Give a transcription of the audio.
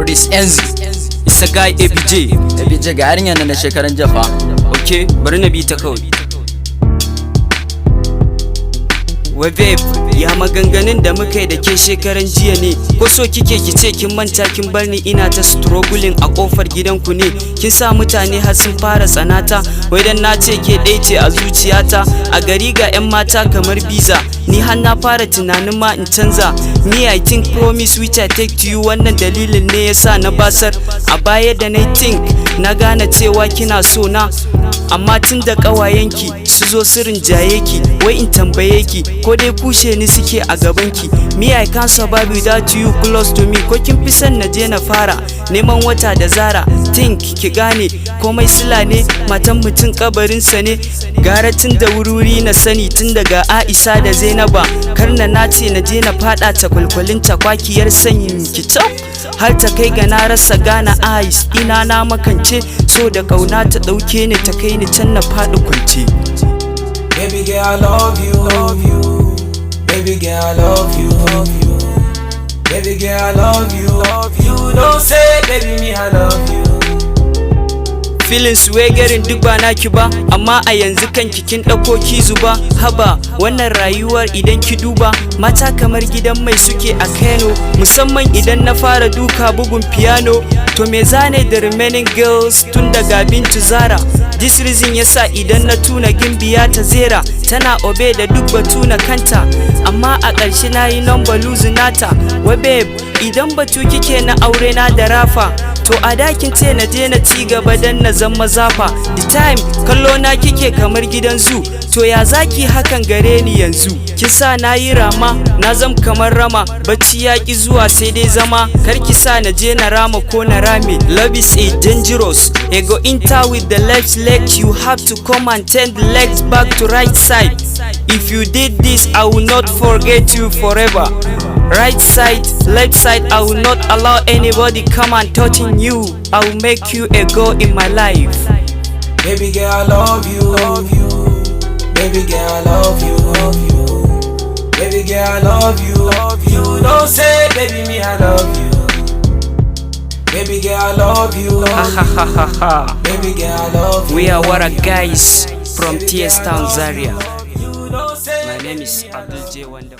Prince Enzi. It's a guy ABJ. ABJ ga yarinyar nan na shekaran jafa. Okay, bari na bi ta kawai. Wai babe, ya maganganun da muka yi da ke shekaran jiya ne? Ko so kike ki ce kin manta kin bar ni ina ta struggling a kofar gidanku ne? Kin sa mutane har sun fara tsanata, wai dan na ce ke ɗaya ce a zuciyata. A gari ga 'yan mata kamar biza, ni har na fara tunanin ma in canza. Me I think promise which I take to you, wannan dalilin ne yasa na basar. A baya da na think na gane cewa kina so na, amma tun da ƙawayenki su zo sirrin jaye ki, wai in tambaye ki ko dai kushe ni suke a gabanki. Me I can't survive without you close to me. Ko kin fi son na je na fara neman wata da zara? Think ki gane komai sila ne, matan mutum kabarinsa ne. Gara tun da wuri na sani, tun daga Aisha da Zainaba. Karna na ce na je na fada ta kwalkwalin takwakiyar sanyin ki har ta kai ga na rasa gana eyes ina na makance. So da kauna ta dauke ni ta kai ni can na fadi kwance. Baby girl I love you, baby girl I love you, baby girl I love you, you don't say baby me I love you. Feelings we garin duk ba naki ba, amma a yanzu kanki kin dauko ki zuba. Haba wannan rayuwar idan ki duba, mata kamar gidan mai suke a Kano, musamman idan na fara duka bugun piano. To me zane da remaining girls tun daga Bintu Zara? This reason yasa idan na tuna Gimbiya ta Zera, tana obe da duk batu na kanta, amma a ƙarshe nayi number lose nata. Wai babe, idan batu kike na aure na da Rafa, to a dakin ce na je na ci gaba dan na zama zafa. The time kallo na kike kamar gidan zoo, to ya zaki hakan gare ni yanzu? Kin sa na yi rama, na zam kamar rama, bacci ya ki zuwa sai dai zama. Kar ki sa na je na rama ko na rame. Love is a dangerous, go enter with the left leg, you have to come and turn the legs back to right side. If you did this, I will not forget you forever. Right side, left side, I will not allow anybody come and touching you. I will make you a girl in my life. Baby girl I love you, baby girl I love you, baby girl I love you, you don't say baby me I love you. Baby girl I love you, baby girl I love you. We are Wara guys from TS Town Zaria. My name is Abdul J. Wonderful.